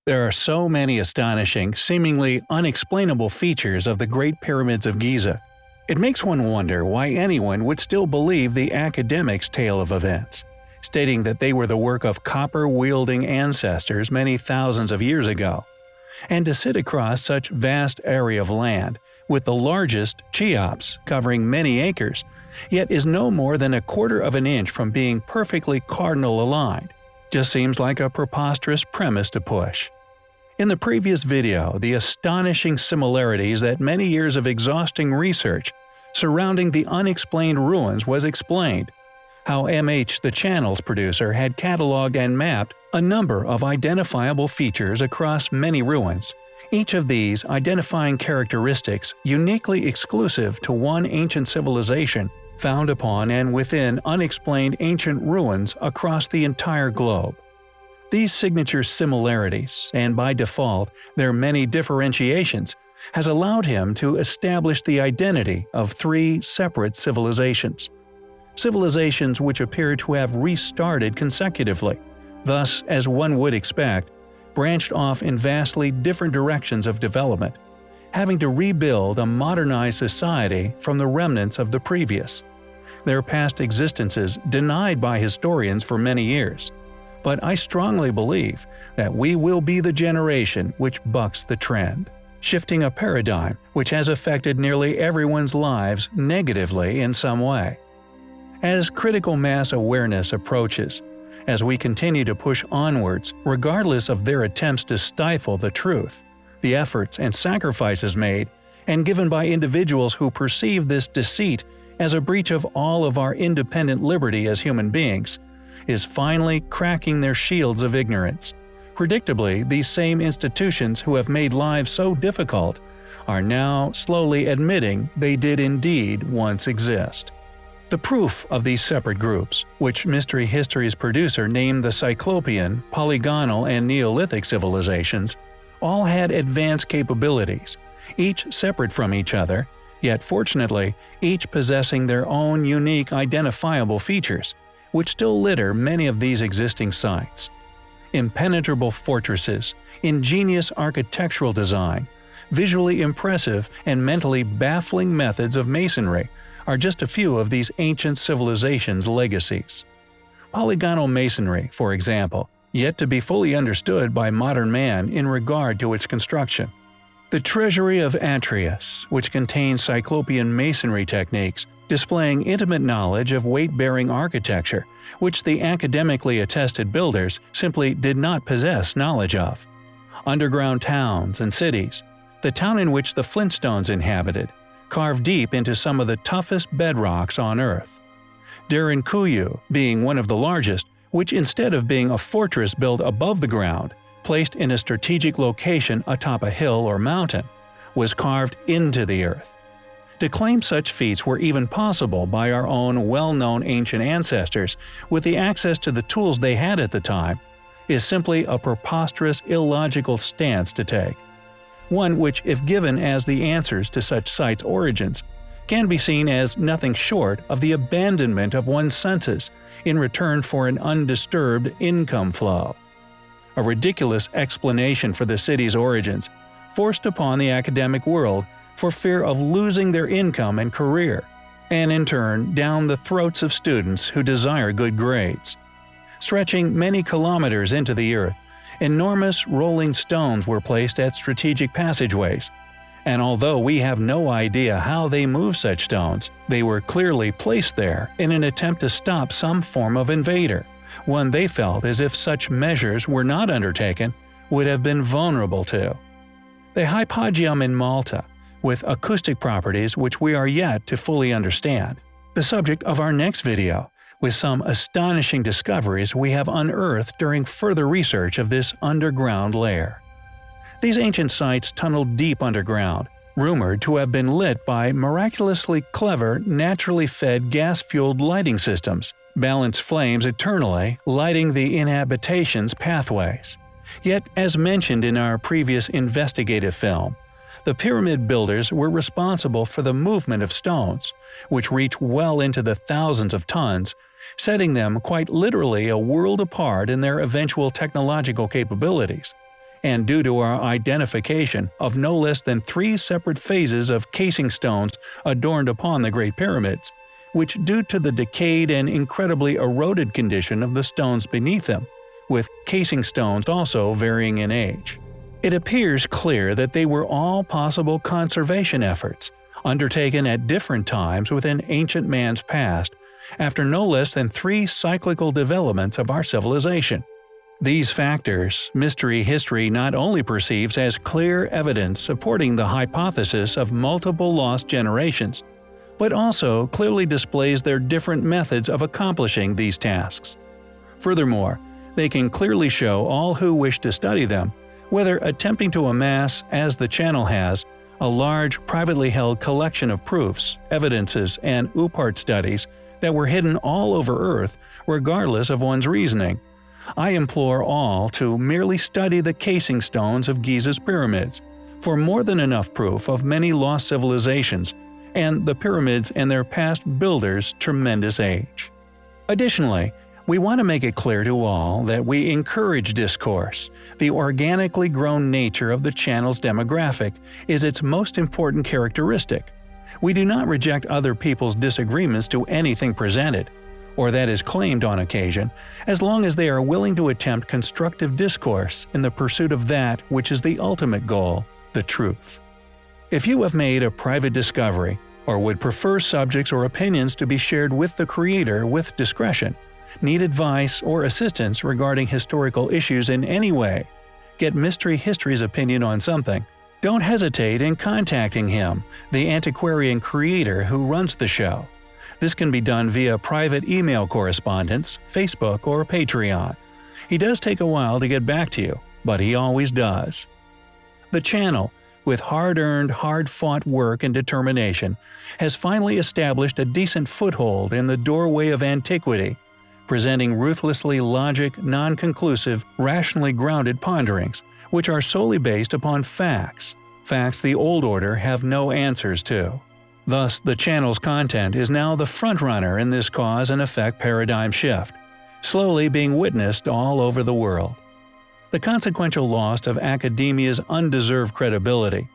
There are so many astonishing, seemingly unexplainable features of the Great Pyramids of Giza. It makes one wonder why anyone would still believe the academics' tale of events, stating that they were the work of copper-wielding ancestors many thousands of years ago. And to sit across such vast area of land, with the largest, Cheops, covering many acres, yet is no more than a quarter of an inch from being perfectly cardinal aligned, just seems like a preposterous premise to push. In the previous video, the astonishing similarities that many years of exhausting research surrounding the unexplained ruins was explained, how MH the channel's producer had cataloged and mapped a number of identifiable features across many ruins, each of these identifying characteristics uniquely exclusive to one ancient civilization found upon and within unexplained ancient ruins across the entire globe. These signature similarities, and by default their many differentiations, has allowed him to establish the identity of three separate civilizations. Civilizations which appear to have restarted consecutively, thus, as one would expect, branched off in vastly different directions of development, having to rebuild a modernized society from the remnants of the previous. Their past existences denied by historians for many years. But I strongly believe that we will be the generation which bucks the trend, shifting a paradigm which has affected nearly everyone's lives negatively in some way. As critical mass awareness approaches, as we continue to push onwards regardless of their attempts to stifle the truth, the efforts and sacrifices made and given by individuals who perceive this deceit as a breach of all of our independent liberty as human beings, is finally cracking their shields of ignorance. Predictably, these same institutions who have made lives so difficult are now slowly admitting they did indeed once exist. The proof of these separate groups, which Mystery History's producer named the Cyclopean, Polygonal, and Neolithic civilizations, all had advanced capabilities, each separate from each other, yet fortunately each possessing their own unique identifiable features, which still litter many of these existing sites. Impenetrable fortresses, ingenious architectural design, visually impressive and mentally baffling methods of masonry are just a few of these ancient civilizations' legacies. Polygonal masonry, for example, yet to be fully understood by modern man in regard to its construction. The Treasury of Atreus, which contains Cyclopean masonry techniques, displaying intimate knowledge of weight-bearing architecture, which the academically attested builders simply did not possess knowledge of. Underground towns and cities, the town in which the Flintstones inhabited, carved deep into some of the toughest bedrocks on Earth. Derinkuyu being one of the largest, which instead of being a fortress built above the ground, placed in a strategic location atop a hill or mountain, was carved into the earth. To claim such feats were even possible by our own well-known ancient ancestors with the access to the tools they had at the time is simply a preposterous, illogical stance to take. One which, if given as the answers to such sites' origins, can be seen as nothing short of the abandonment of one's senses in return for an undisturbed income flow. A ridiculous explanation for the city's origins, forced upon the academic world for fear of losing their income and career, and in turn down the throats of students who desire good grades. Stretching many kilometers into the earth, enormous rolling stones were placed at strategic passageways, and although we have no idea how they moved such stones, they were clearly placed there in an attempt to stop some form of invader, one they felt as if such measures were not undertaken would have been vulnerable to. The Hypogeum in Malta, with acoustic properties which we are yet to fully understand. The subject of our next video, with some astonishing discoveries we have unearthed during further research of this underground lair. These ancient sites tunneled deep underground, rumored to have been lit by miraculously clever, naturally fed gas-fueled lighting systems, balanced flames eternally, lighting the inhabitation's pathways. Yet, as mentioned in our previous investigative film, the pyramid builders were responsible for the movement of stones, which reach well into the thousands of tons, setting them quite literally a world apart in their eventual technological capabilities, and due to our identification of no less than 3 separate phases of casing stones adorned upon the Great Pyramids, which due to the decayed and incredibly eroded condition of the stones beneath them, with casing stones also varying in age. It appears clear that they were all possible conservation efforts, undertaken at different times within ancient man's past, after no less than 3 cyclical developments of our civilization. These factors, mystery history not only perceives as clear evidence supporting the hypothesis of multiple lost generations, but also clearly displays their different methods of accomplishing these tasks. Furthermore, they can clearly show all who wish to study them, whether attempting to amass, as the channel has, a large privately held collection of proofs, evidences, and UPART studies that were hidden all over Earth regardless of one's reasoning. I implore all to merely study the casing stones of Giza's pyramids, for more than enough proof of many lost civilizations, and the pyramids and their past builders' tremendous age. Additionally, we want to make it clear to all that we encourage discourse. The organically grown nature of the channel's demographic is its most important characteristic. We do not reject other people's disagreements to anything presented, or that is claimed on occasion, as long as they are willing to attempt constructive discourse in the pursuit of that which is the ultimate goal, the truth. If you have made a private discovery, or would prefer subjects or opinions to be shared with the creator with discretion, need advice or assistance regarding historical issues in any way, get Mystery History's opinion on something, don't hesitate in contacting him, the antiquarian creator who runs the show. This can be done via private email correspondence, Facebook, or Patreon. He does take a while to get back to you, but he always does. The channel, with hard-earned, hard-fought work and determination, has finally established a decent foothold in the doorway of antiquity, presenting ruthlessly logic, non-conclusive, rationally grounded ponderings, which are solely based upon facts the old order have no answers to. Thus, the channel's content is now the frontrunner in this cause and effect paradigm shift, slowly being witnessed all over the world. The consequential loss of academia's undeserved credibility,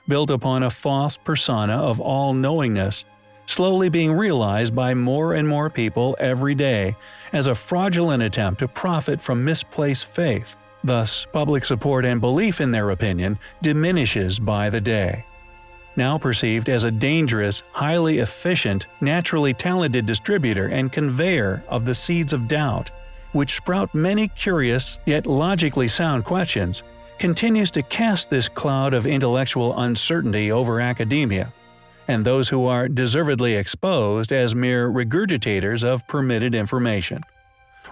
built upon a false persona of all-knowingness, slowly being realized by more and more people every day as a fraudulent attempt to profit from misplaced faith. Thus, public support and belief in their opinion diminishes by the day. Now perceived as a dangerous, highly efficient, naturally talented distributor and conveyor of the seeds of doubt, which sprout many curious yet logically sound questions, continues to cast this cloud of intellectual uncertainty over academia, and those who are deservedly exposed as mere regurgitators of permitted information.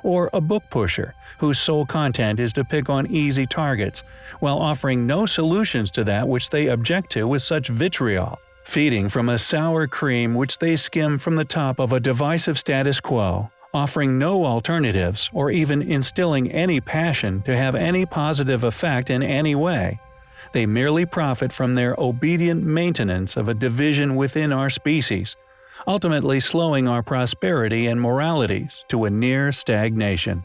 Or a book pusher, whose sole content is to pick on easy targets, while offering no solutions to that which they object to with such vitriol, feeding from a sour cream which they skim from the top of a divisive status quo, offering no alternatives or even instilling any passion to have any positive effect in any way. They merely profit from their obedient maintenance of a division within our species, ultimately slowing our prosperity and moralities to a near stagnation.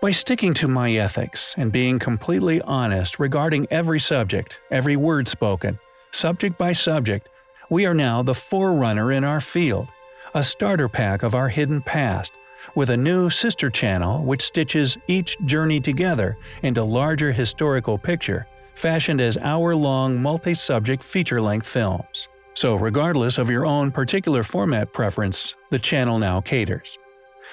By sticking to my ethics and being completely honest regarding every subject, every word spoken, subject by subject, we are now the forerunner in our field, a starter pack of our hidden past, with a new sister channel which stitches each journey together into larger historical picture, fashioned as hour-long multi-subject feature-length films. So regardless of your own particular format preference, the channel now caters.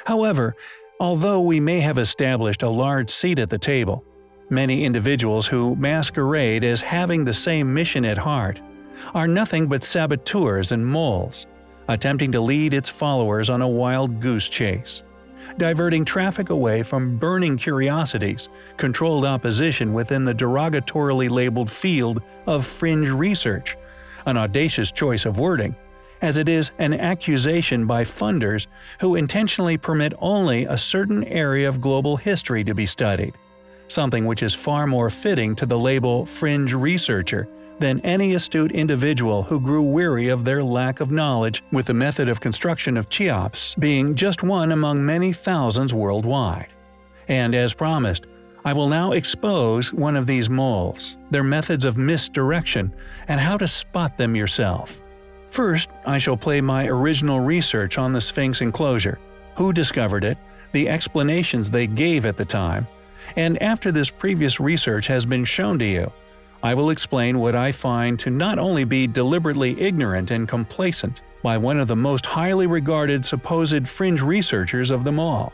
However, although we may have established a large seat at the table, many individuals who masquerade as having the same mission at heart are nothing but saboteurs and moles, attempting to lead its followers on a wild goose chase, diverting traffic away from burning curiosities, controlled opposition within the derogatorily labeled field of fringe research, an audacious choice of wording, as it is an accusation by funders who intentionally permit only a certain area of global history to be studied, something which is far more fitting to the label fringe researcher than any astute individual who grew weary of their lack of knowledge, with the method of construction of Cheops being just one among many thousands worldwide. And as promised, I will now expose one of these moles, their methods of misdirection, and how to spot them yourself. First, I shall play my original research on the Sphinx enclosure, who discovered it, the explanations they gave at the time, and after this previous research has been shown to you, I will explain what I find to not only be deliberately ignorant and complacent by one of the most highly regarded supposed fringe researchers of them all.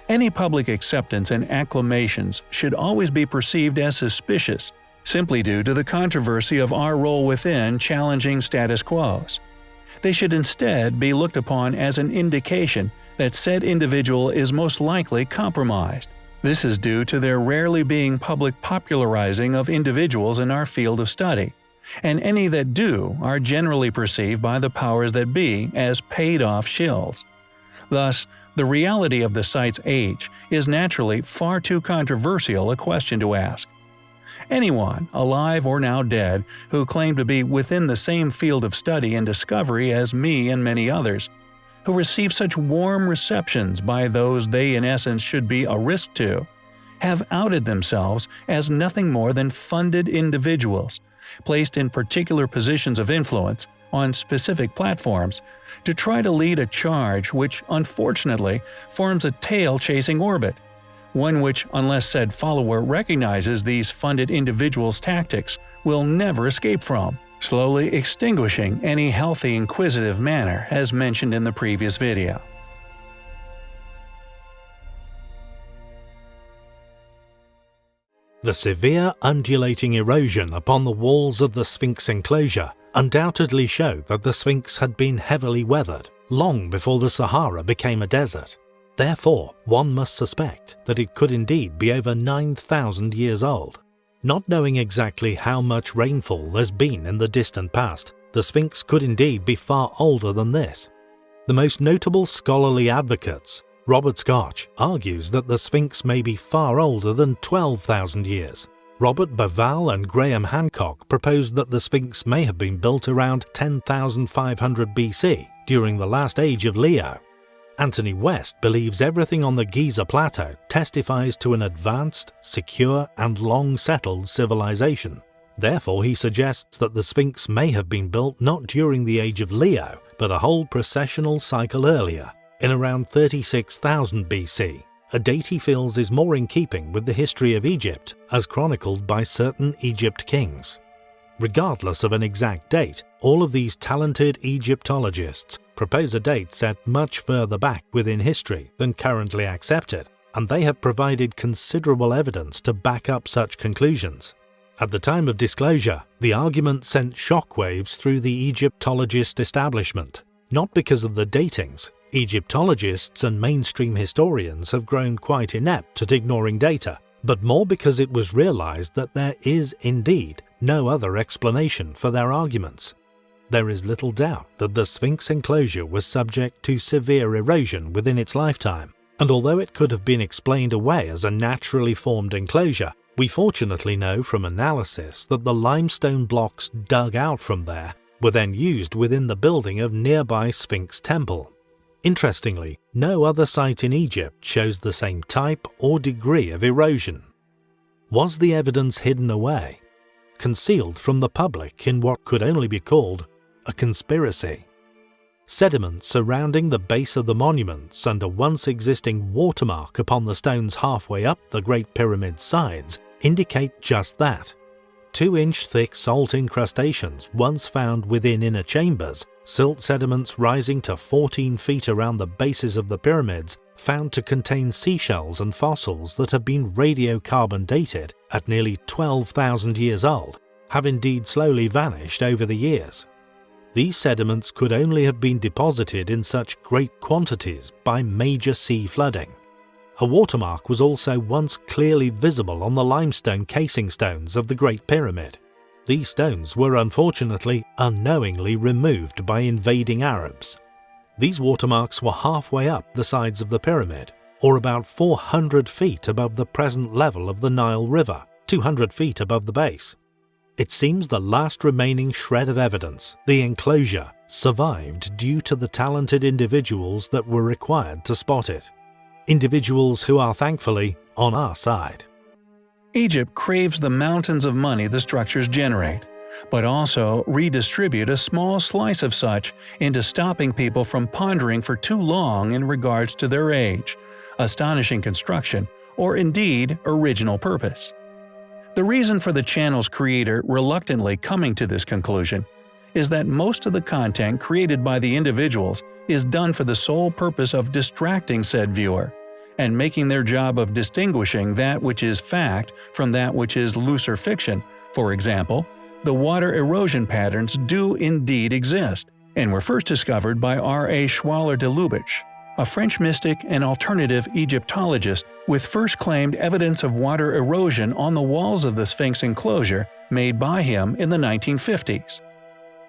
Any public acceptance and acclamations should always be perceived as suspicious, simply due to the controversy of our role within challenging status quos. They should instead be looked upon as an indication that said individual is most likely compromised. This is due to their rarely being public popularizing of individuals in our field of study, and any that do are generally perceived by the powers that be as paid-off shills. Thus, the reality of the site's age is naturally far too controversial a question to ask. Anyone, alive or now dead, who claim to be within the same field of study and discovery as me and many others, who receive such warm receptions by those they in essence should be a risk to, have outed themselves as nothing more than funded individuals, placed in particular positions of influence on specific platforms, to try to lead a charge which, unfortunately, forms a tail-chasing orbit, one which, unless said follower recognizes these funded individuals' tactics, will never escape from, slowly extinguishing any healthy inquisitive manner as mentioned in the previous video. The severe undulating erosion upon the walls of the Sphinx enclosure undoubtedly show that the Sphinx had been heavily weathered long before the Sahara became a desert. Therefore, one must suspect that it could indeed be over 9,000 years old. Not knowing exactly how much rainfall there's been in the distant past, the Sphinx could indeed be far older than this. The most notable scholarly advocates, Robert Scotch, argues that the Sphinx may be far older than 12,000 years. Robert Bauval and Graham Hancock proposed that the Sphinx may have been built around 10,500 BC, during the last age of Leo. Anthony West believes everything on the Giza Plateau testifies to an advanced, secure, and long-settled civilization. Therefore, he suggests that the Sphinx may have been built not during the age of Leo, but a whole precessional cycle earlier, in around 36,000 BC, a date he feels is more in keeping with the history of Egypt as chronicled by certain Egypt kings. Regardless of an exact date, all of these talented Egyptologists propose a date set much further back within history than currently accepted, and they have provided considerable evidence to back up such conclusions. At the time of disclosure, the argument sent shockwaves through the Egyptologist establishment, not because of the datings. Egyptologists and mainstream historians have grown quite inept at ignoring data, but more because it was realized that there is indeed no other explanation for their arguments. There is little doubt that the Sphinx enclosure was subject to severe erosion within its lifetime, and although it could have been explained away as a naturally formed enclosure, we fortunately know from analysis that the limestone blocks dug out from there were then used within the building of nearby Sphinx Temple. Interestingly, no other site in Egypt shows the same type or degree of erosion. Was the evidence hidden away, concealed from the public in what could only be called a conspiracy? Sediment surrounding the base of the monuments and a once existing watermark upon the stones halfway up the Great Pyramid's sides indicate just that. 2-inch thick salt incrustations once found within inner chambers, silt sediments rising to 14 feet around the bases of the pyramids found to contain seashells and fossils that have been radiocarbon dated at nearly 12,000 years old, have indeed slowly vanished over the years. These sediments could only have been deposited in such great quantities by major sea flooding. A watermark was also once clearly visible on the limestone casing stones of the Great Pyramid. These stones were unfortunately unknowingly removed by invading Arabs. These watermarks were halfway up the sides of the pyramid, or about 400 feet above the present level of the Nile River, 200 feet above the base. It seems the last remaining shred of evidence, the enclosure, survived due to the talented individuals that were required to spot it. Individuals who are thankfully on our side. Egypt craves the mountains of money the structures generate, but also redistribute a small slice of such into stopping people from pondering for too long in regards to their age, astonishing construction, or indeed original purpose. The reason for the channel's creator reluctantly coming to this conclusion is that most of the content created by the individuals is done for the sole purpose of distracting said viewer, and making their job of distinguishing that which is fact from that which is looser fiction. For example, the water erosion patterns do indeed exist, and were first discovered by R.A. Schwaller de Lubitsch, a French mystic and alternative Egyptologist, with first claimed evidence of water erosion on the walls of the Sphinx enclosure made by him in the 1950s.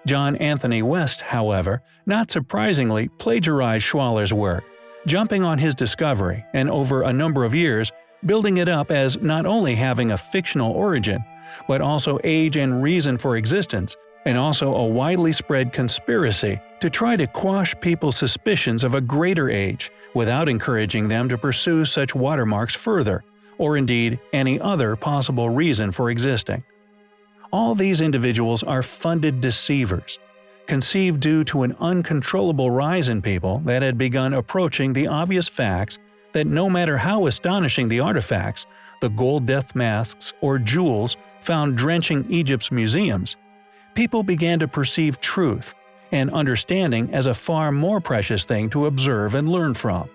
John Anthony West, however, not surprisingly plagiarized Schwaller's work, jumping on his discovery and over a number of years building it up as not only having a fictional origin, but also age and reason for existence, and also a widely spread conspiracy to try to quash people's suspicions of a greater age without encouraging them to pursue such watermarks further, or indeed any other possible reason for existing. All these individuals are funded deceivers, conceived due to an uncontrollable rise in people that had begun approaching the obvious facts that no matter how astonishing the artifacts, the gold death masks or jewels found drenching Egypt's museums, people began to perceive truth and understanding as a far more precious thing to observe and learn from.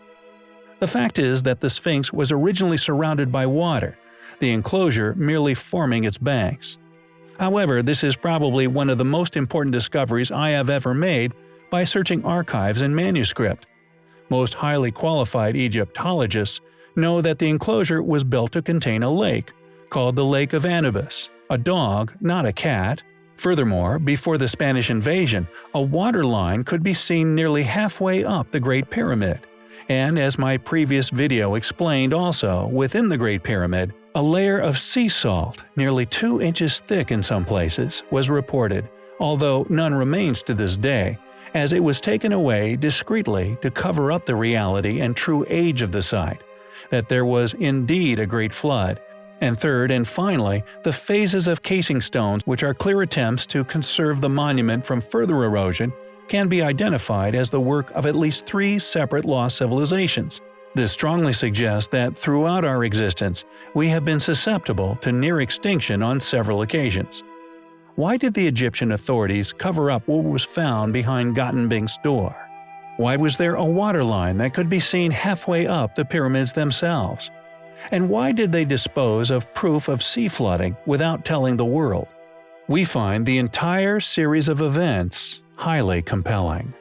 The fact is that the Sphinx was originally surrounded by water, the enclosure merely forming its banks. However, this is probably one of the most important discoveries I have ever made by searching archives and manuscript. Most highly qualified Egyptologists know that the enclosure was built to contain a lake, called the Lake of Anubis, a dog, not a cat. Furthermore, before the Spanish invasion, a water line could be seen nearly halfway up the Great Pyramid. And as my previous video explained also, within the Great Pyramid, a layer of sea salt, nearly 2 inches thick in some places, was reported, although none remains to this day, as it was taken away discreetly to cover up the reality and true age of the site, that there was indeed a great flood. And third and finally, the phases of casing stones, which are clear attempts to conserve the monument from further erosion, can be identified as the work of at least 3 separate lost civilizations. This strongly suggests that throughout our existence, we have been susceptible to near extinction on several occasions. Why did the Egyptian authorities cover up what was found behind Gottenbing's door? Why was there a water line that could be seen halfway up the pyramids themselves? And why did they dispose of proof of sea flooding without telling the world? We find the entire series of events highly compelling.